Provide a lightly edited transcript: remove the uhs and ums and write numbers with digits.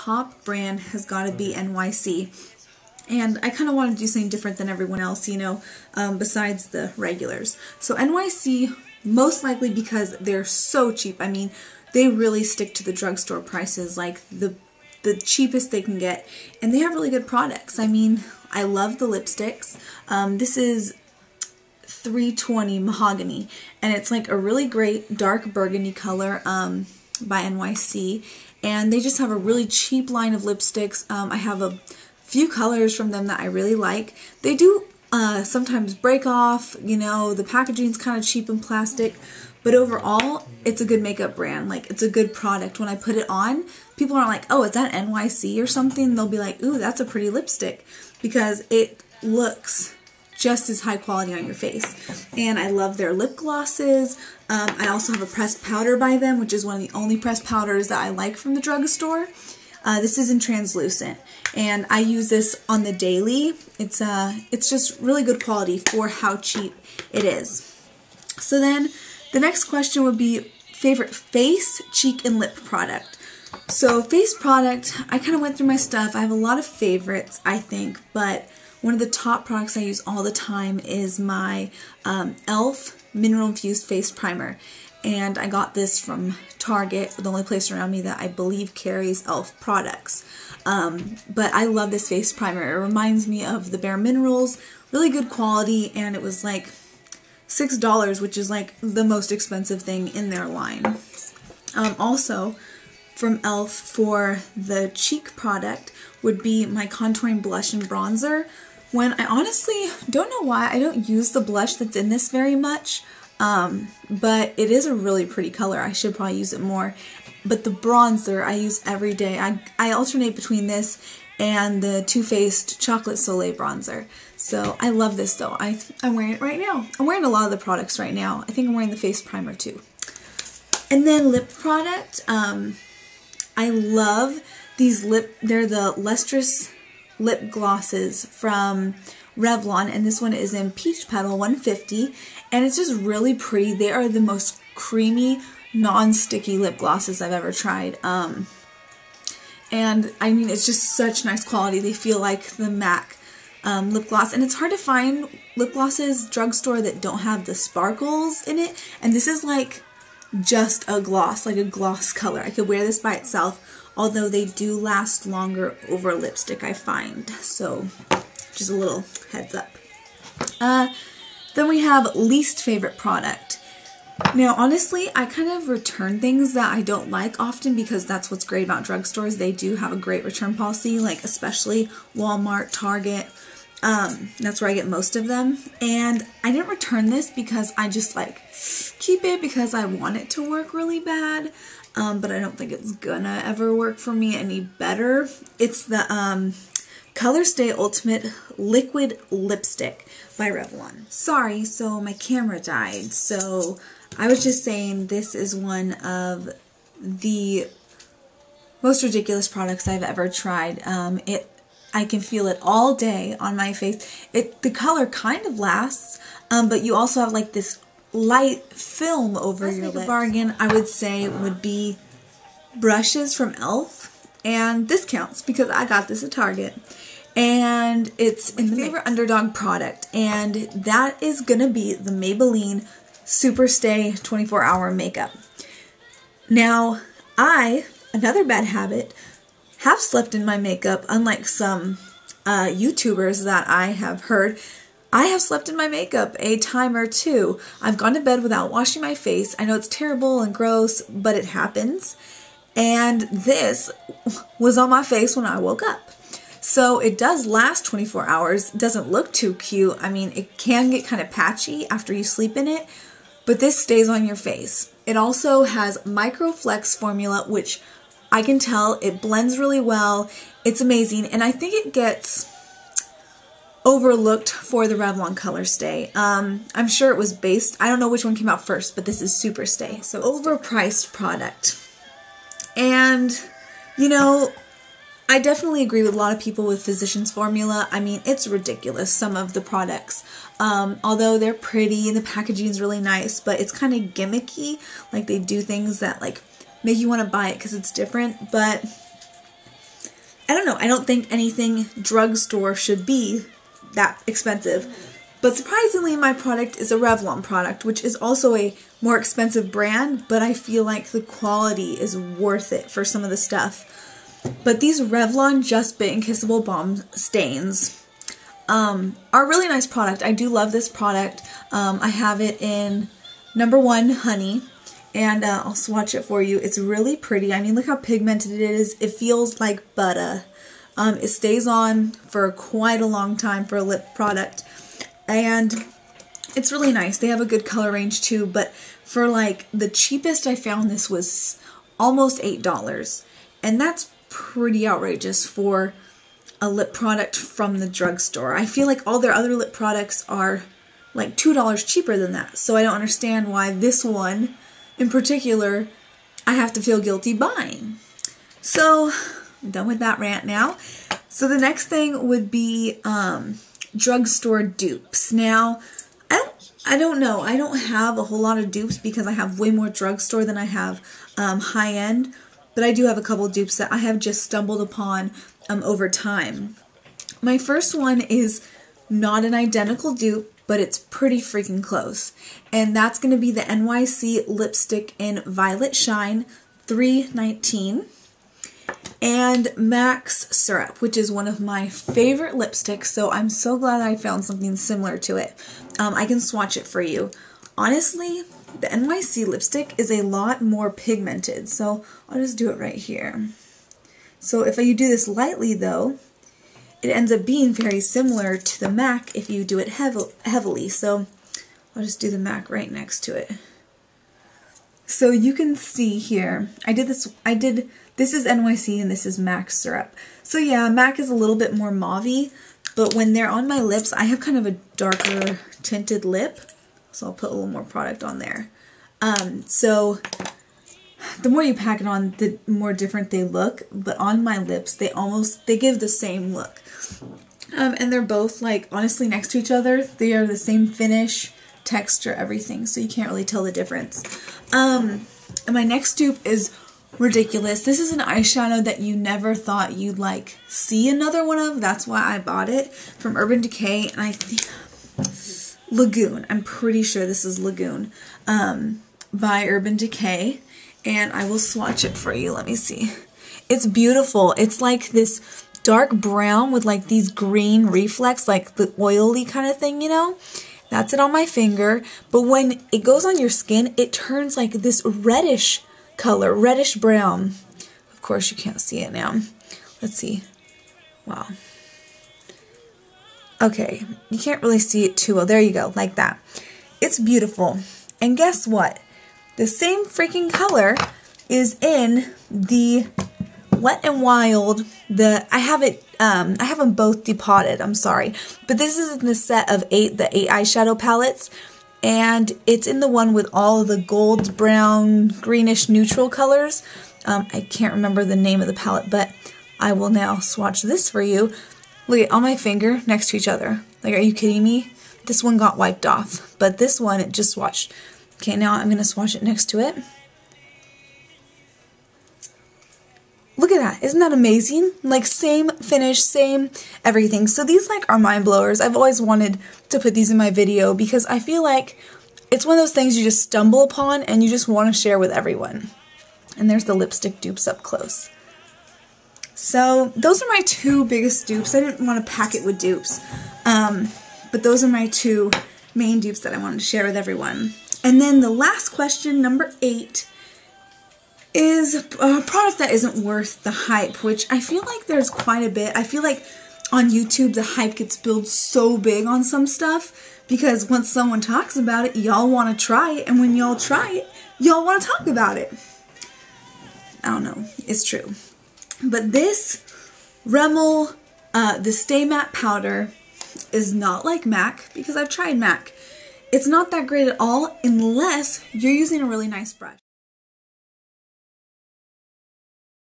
top brand has got to be NYC. And I kind of want to do something different than everyone else, you know, besides the regulars. So NYC, most likely because they're so cheap. I mean, they really stick to the drugstore prices, like the cheapest they can get. And they have really good products. I mean, I love the lipsticks. This is 320 Mahogany, and it's like a really great dark burgundy color by NYC. And they just have a really cheap line of lipsticks. I have a few colors from them that I really like. They do sometimes break off, you know, the packaging's kind of cheap and plastic, but overall it's a good makeup brand. Like, it's a good product. When I put it on, people aren't like, oh, is that NYC or something? They'll be like, ooh, that's a pretty lipstick, because it looks just as high quality on your face. And I love their lip glosses. I also have a pressed powder by them, which is one of the only pressed powders that I like from the drugstore. This is in translucent, and I use this on the daily. It's just really good quality for how cheap it is. So then the next question would be favorite face, cheek, and lip product. So face product, I kind of went through my stuff. I have a lot of favorites, I think, but one of the top products I use all the time is my e.l.f. Mineral Infused Face Primer. And I got this from Target, the only place around me that I believe carries e.l.f. products. But I love this face primer. It reminds me of the Bare Minerals, really good quality, and it was like $6, which is like the most expensive thing in their line. Also, from e.l.f. for the cheek product would be my contouring blush and bronzer. When I honestly don't know why I don't use the blush that's in this very much. But it is a really pretty color. I should probably use it more. But the bronzer I use every day. I alternate between this and the Too Faced Chocolate Soleil bronzer. So I love this though. I'm wearing it right now. I'm wearing a lot of the products right now. I think I'm wearing the face primer too. And then lip product. I love these they're the Lustrous lip glosses from Revlon, and this one is in Peach Petal 150, and it's just really pretty. They are the most creamy, non-sticky lip glosses I've ever tried. And I mean, it's just such nice quality. They feel like the MAC lip gloss, and it's hard to find lip glosses drugstore that don't have the sparkles in it, and this is like just a gloss, like a gloss color. I could wear this by itself, although they do last longer over lipstick, I find. So just a little heads up. Then we have least favorite product. Now, honestly, I kind of return things that I don't like often, because that's what's great about drugstores. They do have a great return policy, like especially Walmart, Target. That's where I get most of them. And I didn't return this because I just like keep it because I want it to work really bad. But I don't think it's gonna ever work for me any better. It's the Colorstay Ultimate Liquid Lipstick by Revlon. Sorry, so my camera died. So I was just saying, this is one of the most ridiculous products I've ever tried. I can feel it all day on my face. The color kind of lasts, but you also have like this light film over your lips. A bargain, I would say, would be brushes from e.l.f. and this counts because I got this at Target, and it's in the favorite underdog product, and that is gonna be the Maybelline Superstay 24-hour makeup. Now, another bad habit, have slept in my makeup. Unlike some YouTubers that I have heard, I have slept in my makeup a time or two. I've gone to bed without washing my face. I know it's terrible and gross, but it happens. And this was on my face when I woke up. So it does last 24 hours. It doesn't look too cute. I mean, it can get kind of patchy after you sleep in it, but this stays on your face. It also has Microflex formula, which I can tell it blends really well. It's amazing, and I think it gets overlooked for the Revlon Colorstay. I'm sure it was based, I don't know which one came out first, but this is Superstay, so overpriced product. And, you know, I definitely agree with a lot of people with Physicians Formula. I mean, it's ridiculous, some of the products. Although they're pretty and the packaging is really nice, but it's kind of gimmicky. Like, they do things that, like, make you want to buy it because it's different, but I don't know, I don't think anything drugstore should be that expensive. But surprisingly, my product is a Revlon product, which is also a more expensive brand, but I feel like the quality is worth it for some of the stuff. But these Revlon Just Bit and Kissable Balm Stains are a really nice product. I do love this product. I have it in number 1, Honey, and I'll swatch it for you. It's really pretty. I mean, look how pigmented it is. It feels like butter. It stays on for quite a long time for a lip product. And it's really nice. They have a good color range too, but for like the cheapest I found, this was almost $8. And that's pretty outrageous for a lip product from the drugstore. I feel like all their other lip products are like $2 cheaper than that. So I don't understand why this one in particular I have to feel guilty buying. So I'm done with that rant now. So the next thing would be drugstore dupes. Now, I don't know. I don't have a whole lot of dupes because I have way more drugstore than I have high-end. But I do have a couple dupes that I have just stumbled upon over time. My first one is not an identical dupe, but it's pretty freaking close. And that's going to be the NYC lipstick in Violet Shine $3.19. And Max Syrup, which is one of my favorite lipsticks, so I'm so glad I found something similar to it. I can swatch it for you. Honestly, the NYC lipstick is a lot more pigmented, so I'll just do it right here. So if you do this lightly though, it ends up being very similar to the MAC if you do it heavily. So I'll just do the MAC right next to it. So you can see here, this is NYC and this is MAC Syrup. So yeah, MAC is a little bit more mauve-y, but when they're on my lips, I have kind of a darker tinted lip, so I'll put a little more product on there. So the more you pack it on, the more different they look, but on my lips, they give the same look. And they're both, like, honestly next to each other. They are the same finish, texture, everything, so you can't really tell the difference. And my next dupe is ridiculous. This is an eyeshadow that you never thought you'd like see another one of. That's why I bought it from Urban Decay, and I think Lagoon. I'm pretty sure this is Lagoon by Urban Decay, and I will swatch it for you. Let me see. It's beautiful. It's like this dark brown with like these green reflex, like the oily kind of thing, you know? That's it on my finger, but when it goes on your skin, it turns like this reddish color, reddish brown. Of course, you can't see it now. Let's see. Wow. Okay, you can't really see it too well. There you go, like that. It's beautiful. And guess what? The same freaking color is in the Wet n Wild. I have them both depotted, I'm sorry. But this is in the set of 8, the 8 eyeshadow palettes. And it's in the one with all of the gold, brown, greenish neutral colors. I can't remember the name of the palette, but I will now swatch this for you. Look at on my finger next to each other. Like, are you kidding me? This one got wiped off, but this one it just swatched. Okay, now I'm going to swatch it next to it. Look at that. Isn't that amazing? Like, same finish, same everything. So these, like, are mind blowers. I've always wanted to put these in my video because I feel like it's one of those things you just stumble upon and you just want to share with everyone. And there's the lipstick dupes up close. So those are my 2 biggest dupes. I didn't want to pack it with dupes. But those are my 2 main dupes that I wanted to share with everyone. And then the last question, number 8, is a product that isn't worth the hype, which I feel like there's quite a bit. I feel like on YouTube the hype gets built so big on some stuff because once someone talks about it, y'all want to try it, and when y'all try it, y'all want to talk about it. I don't know. It's true. But this Rimmel, the Stay Matte Powder is not like MAC because I've tried MAC. It's not that great at all unless you're using a really nice brush.